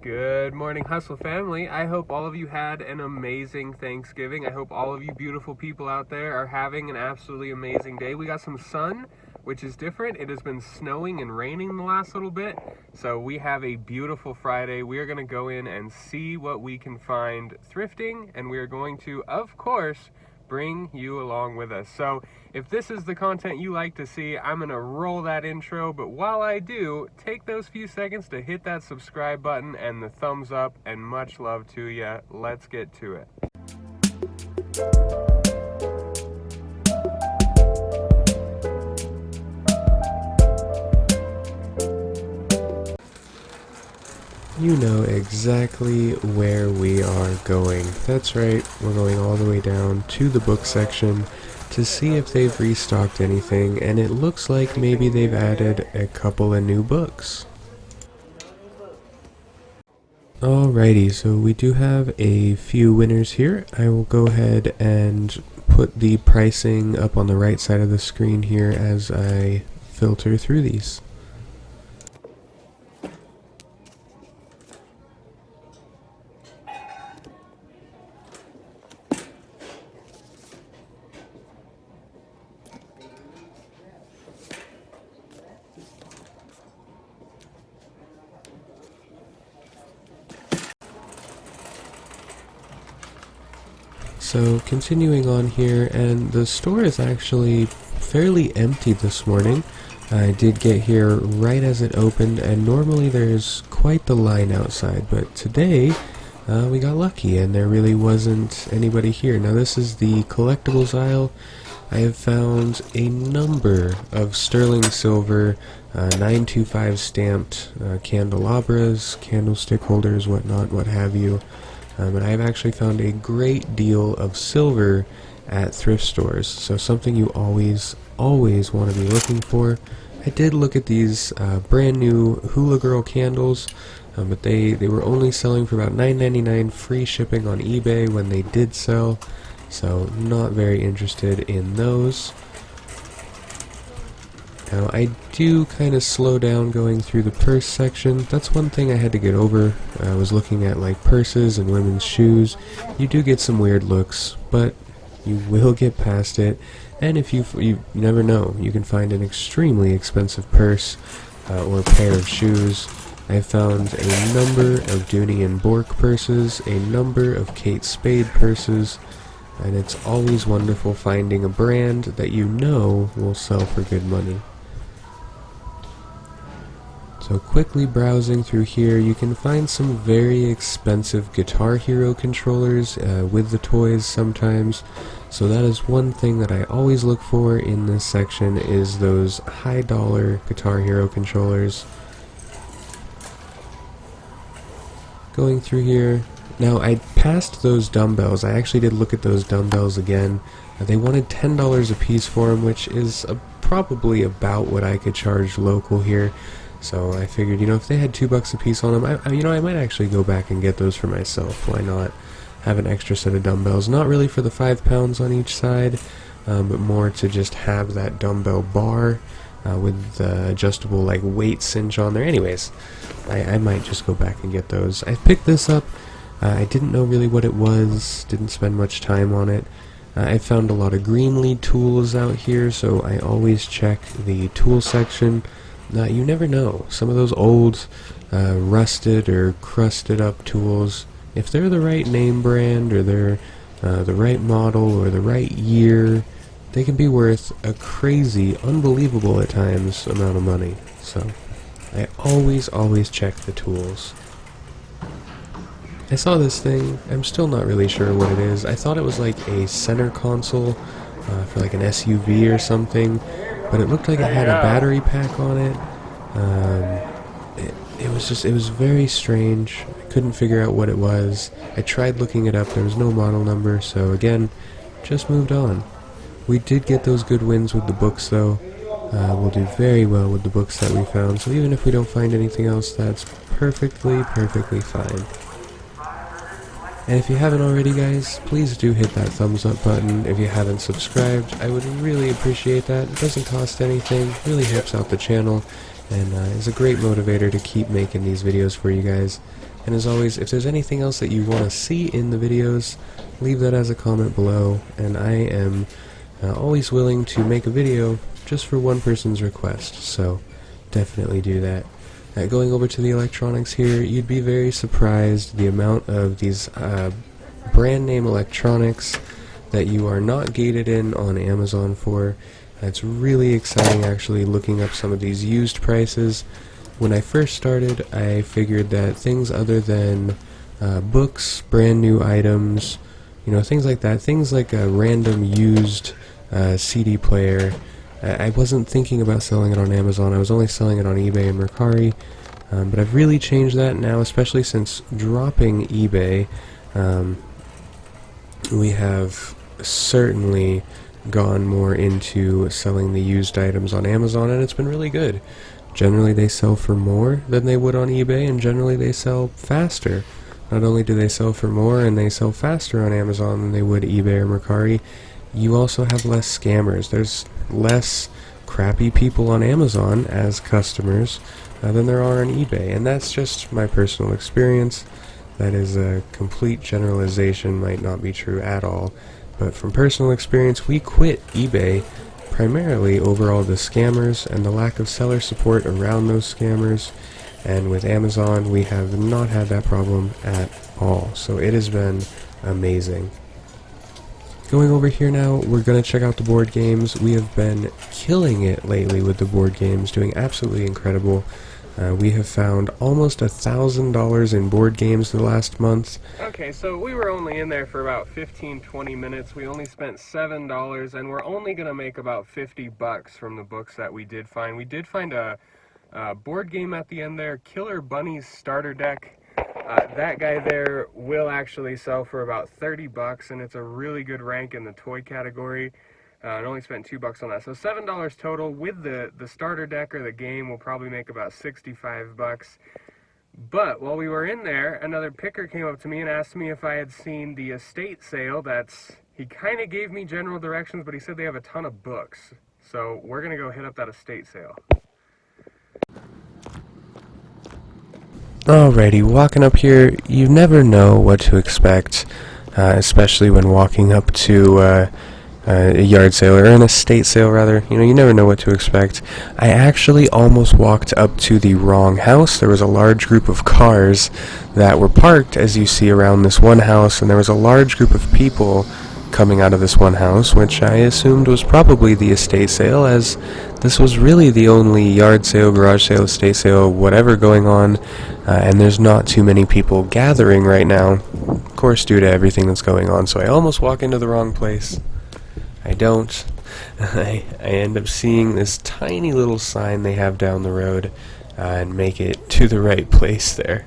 Good morning, Hustle family. I hope all of you had an amazing Thanksgiving. I hope all of you beautiful people out there are having an absolutely amazing day. We got some sun, which is different. It has been snowing and raining the last little bit, so we have a beautiful Friday. We are going to go in and see what we can find thrifting, and we are going to, of course, bring you along with us. So if this is the content you like to see, I'm gonna roll that intro, but while I do, take those few seconds to hit that subscribe button and the thumbs up, and much love to ya. Let's get to it. You know exactly where we are going. That's right, we're going all the way down to the book section to see if they've restocked anything, and it looks like maybe they've added a couple of new books. Alrighty, so we do have a few winners here. I will go ahead and put the pricing up on the right side of the screen here as I filter through these. So continuing on here, and the store is actually fairly empty this morning. I did get here right as it opened, and normally there's quite the line outside, but today we got lucky and there really wasn't anybody here. Now this is the collectibles aisle. I have found a number of sterling silver 925 stamped candelabras, candlestick holders, whatnot, what have you. And I have actually found a great deal of silver at thrift stores, so something you always want to be looking for. I did look at these brand new Hula Girl candles, but they were only selling for about $9.99 free shipping on eBay when they did sell, so not very interested in those. Now I do kind of slow down going through the purse section. That's one thing I had to get over. I was looking at like purses and women's shoes. You do get some weird looks, but you will get past it. And if you never know, you can find an extremely expensive purse or pair of shoes. I found a number of Dooney and Bourke purses, a number of Kate Spade purses, and it's always wonderful finding a brand that you know will sell for good money. So quickly browsing through here, you can find some very expensive Guitar Hero controllers with the toys sometimes. So that is one thing that I always look for in this section, is those high dollar Guitar Hero controllers. Going through here, now I passed those dumbbells. I actually did look at those dumbbells again. They wanted $10 a piece for them, which is probably about what I could charge local here. So I figured, if they had $2 a piece on them, I might actually go back and get those for myself. Why not have an extra set of dumbbells? Not really for the 5 pounds on each side, but more to just have that dumbbell bar with the adjustable weight cinch on there. Anyways, I might just go back and get those. I picked this up. I didn't know really what it was, didn't spend much time on it. I found a lot of Greenlee tools out here, so I always check the tool section. You never know. Some of those old, rusted or crusted up tools, if they're the right name brand or they're the right model or the right year, they can be worth a crazy, unbelievable at times amount of money. So I always check the tools. I saw this thing. I'm still not really sure what it is. I thought it was like a center console for like an SUV or something, but it looked like it had a battery pack on it. It was very strange. I couldn't figure out what it was. I tried looking it up. There was no model number, so again, just moved on. We did get those good wins with the books, though. We'll do very well with the books that we found, so even if we don't find anything else, that's perfectly fine. And if you haven't already, guys, please do hit that thumbs up button. If you haven't subscribed, I would really appreciate that. It doesn't cost anything, really helps out the channel, and is a great motivator to keep making these videos for you guys. And as always, if there's anything else that you want to see in the videos, leave that as a comment below, and I am always willing to make a video just for one person's request, so definitely do that. Going over to the electronics here, you'd be very surprised the amount of these brand name electronics that you are not gated in on Amazon for. It's really exciting actually looking up some of these used prices. When I first started, I figured that things other than books, brand new items, you know, things like that, things like a random used CD player, I wasn't thinking about selling it on Amazon. I was only selling it on eBay and Mercari, but I've really changed that now, especially since dropping eBay. We have certainly gone more into selling the used items on Amazon, and it's been really good. Generally they sell for more than they would on eBay, and generally they sell faster. Not only do they sell for more and they sell faster on Amazon than they would eBay or Mercari, you also have less scammers. There's less crappy people on Amazon as customers than there are on eBay, and that's just my personal experience. That is a complete generalization, might not be true at all, but from personal experience, we quit eBay primarily over all the scammers and the lack of seller support around those scammers, and with Amazon we have not had that problem at all, so it has been amazing. Going over here now, we're going to check out the board games. We have been killing it lately with the board games, doing absolutely incredible. We have found almost $1,000 in board games the last month. Okay, so we were only in there for about 15-20 minutes. We only spent $7, and we're only going to make about $50 from the books that we did find. We did find a board game at the end there, Killer Bunny's Starter Deck. That guy there will actually sell for about $30, and it's a really good rank in the toy category. And only spent $2 on that, so $7 total. With the starter deck or the game, we'll probably make about $65. But while we were in there, another picker came up to me and asked me if I had seen the estate sale. He kind of gave me general directions, but he said they have a ton of books. So we're gonna go hit up that estate sale. Alrighty, walking up here, you never know what to expect, especially when walking up to a yard sale, or an estate sale rather. You know, you never know what to expect. I actually almost walked up to the wrong house. There was a large group of cars that were parked, as you see, around this one house, and there was a large group of people coming out of this one house, which I assumed was probably the estate sale, as this was really the only yard sale, garage sale, estate sale, whatever going on, and there's not too many people gathering right now, of course, due to everything that's going on. So I almost walk into the wrong place. I don't. I end up seeing this tiny little sign they have down the road and make it to the right place there.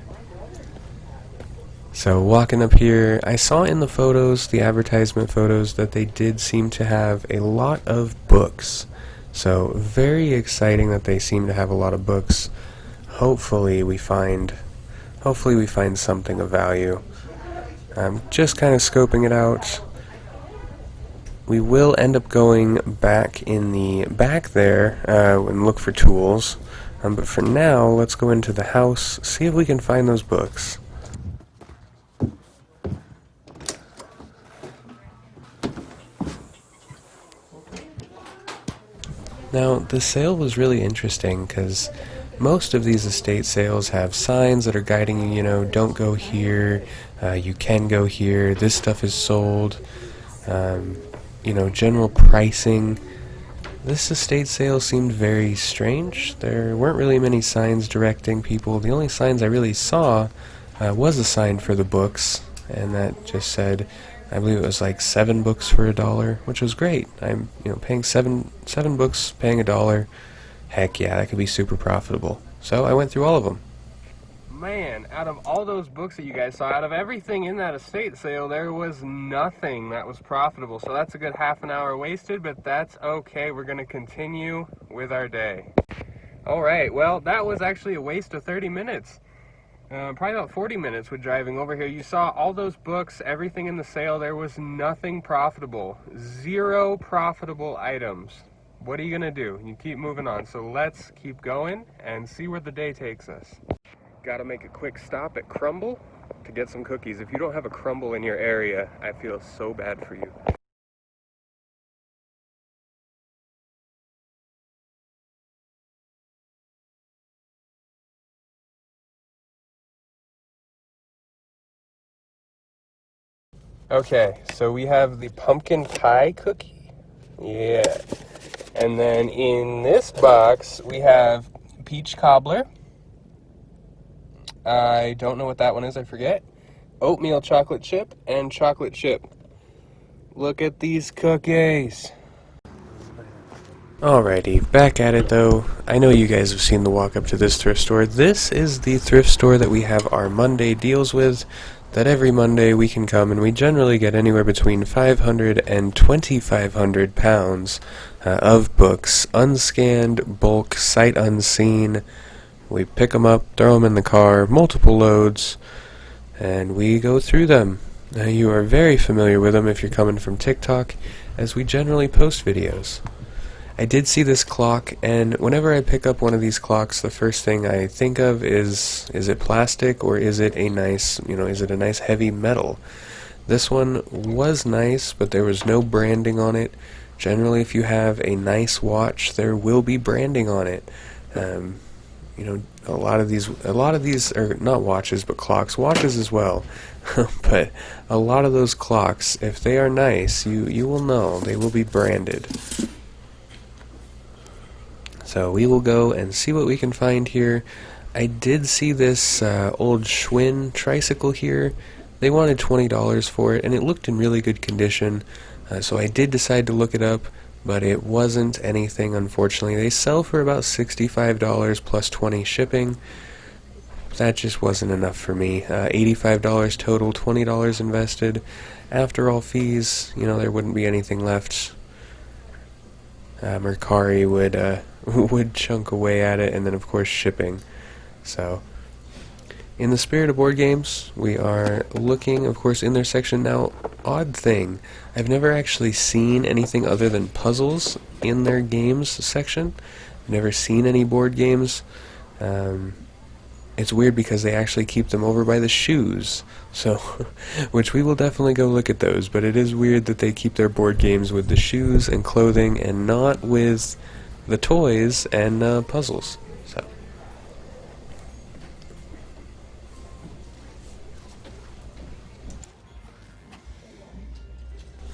So walking up here, I saw in the photos, the advertisement photos, that they did seem to have a lot of books. So very exciting that they seem to have a lot of books. Hopefully we find something of value. I'm just kind of scoping it out. We will end up going back in the back there and look for tools, but for now, let's go into the house, see if we can find those books. Now, the sale was really interesting because most of these estate sales have signs that are guiding you, you know, don't go here, you can go here, this stuff is sold. You know, general pricing. This estate sale seemed very strange. There weren't really many signs directing people. The only signs I really saw was a sign for the books, and that just said, I believe it was like 7 books for $1, which was great. I'm, you know, paying seven books, paying $1. Heck yeah, that could be super profitable. So I went through all of them. Man, out of all those books that you guys saw, out of everything in that estate sale, there was nothing that was profitable. So that's a good half an hour wasted, but that's okay. We're going to continue with our day. Alright, well, that was actually a waste of 30 minutes. Probably about 40 minutes with driving over here. You saw all those books, everything in the sale. There was nothing profitable. 0 profitable items. What are you going to do? You keep moving on. So let's keep going and see where the day takes us. Gotta make a quick stop at Crumble to get some cookies. If you don't have a Crumble in your area, I feel so bad for you. Okay, so we have the pumpkin pie cookie. Yeah. And then in this box, we have peach cobbler. I don't know what that one is, I forget. Oatmeal chocolate chip and chocolate chip. Look at these cookies. Alrighty, back at it though. I know you guys have seen the walk up to this thrift store. This is the thrift store that we have our Monday deals with, that every Monday we can come and we generally get anywhere between 500 and 2,500 pounds of books, unscanned, bulk, sight unseen. We pick them up, throw them in the car, multiple loads, and we go through them. Now you are very familiar with them if you're coming from TikTok, as we generally post videos. I did see this clock, and whenever I pick up one of these clocks, the first thing I think of is it plastic or is it a nice, is it a nice heavy metal? This one was nice, but there was no branding on it. Generally, if you have a nice watch, there will be branding on it. A lot of these are not watches, but clocks, watches as well. But a lot of those clocks, if they are nice, you will know they will be branded. So we will go and see what we can find here. I did see this old Schwinn tricycle here. They wanted $20 for it, and it looked in really good condition. So I did decide to look it up, but it wasn't anything, unfortunately. They sell for about $65 plus $20 shipping. That just wasn't enough for me. $85 total, $20 invested. After all fees, there wouldn't be anything left. Mercari would chunk away at it, and then of course shipping. So in the spirit of board games, we are looking, of course, in their section. Now, odd thing, I've never actually seen anything other than puzzles in their games section. I've never seen any board games. It's weird because they actually keep them over by the shoes, so which we will definitely go look at those, but it is weird that they keep their board games with the shoes and clothing and not with the toys and puzzles. So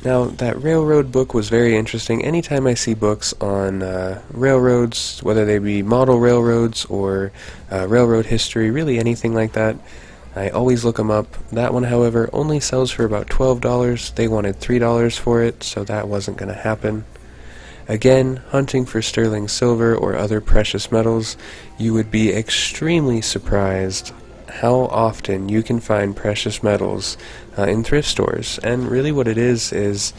now, that railroad book was very interesting. Anytime I see books on railroads, whether they be model railroads or railroad history, really anything like that, I always look them up. That one, however, only sells for about $12. They wanted $3 for it, so that wasn't going to happen. Again, hunting for sterling silver or other precious metals, you would be extremely surprised how often you can find precious metals in thrift stores. And really what it is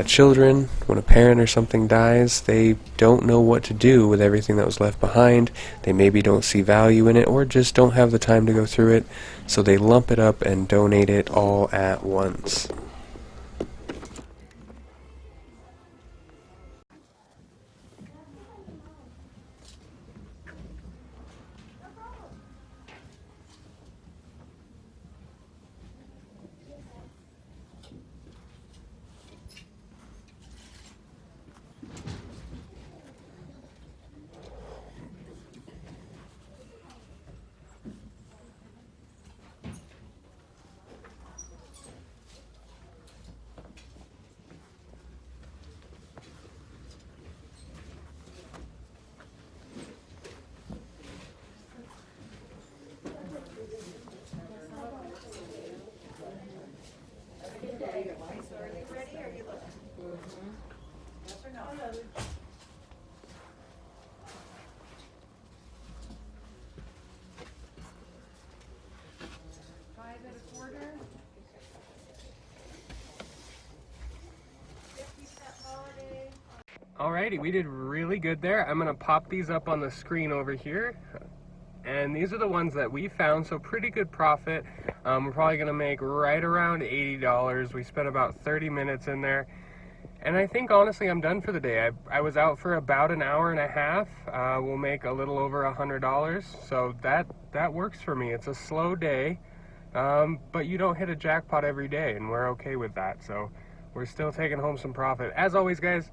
children, when a parent or something dies, they don't know what to do with everything that was left behind. They maybe don't see value in it or just don't have the time to go through it, so they lump it up and donate it all at once. Alrighty, we did really good there. I'm gonna pop these up on the screen over here. And these are the ones that we found, so pretty good profit. We're probably gonna make right around $80. We spent about 30 minutes in there. And I think honestly I'm done for the day. I was out for about an hour and a half. We'll make a little over $100, so that works for me. It's a slow day, but you don't hit a jackpot every day, and we're okay with that. So we're still taking home some profit. As always, guys,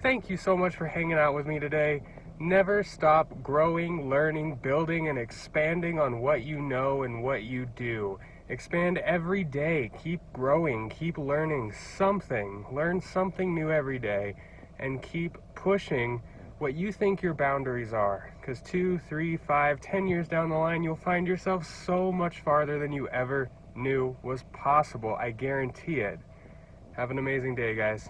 thank you so much for hanging out with me today. Never stop growing, learning, building, and expanding on what you know and what you do. Expand every day. Keep growing. Keep learning something. Learn something new every day. And keep pushing what you think your boundaries are. Because 2, 3, 5, 10 years down the line, you'll find yourself so much farther than you ever knew was possible. I guarantee it. Have an amazing day, guys.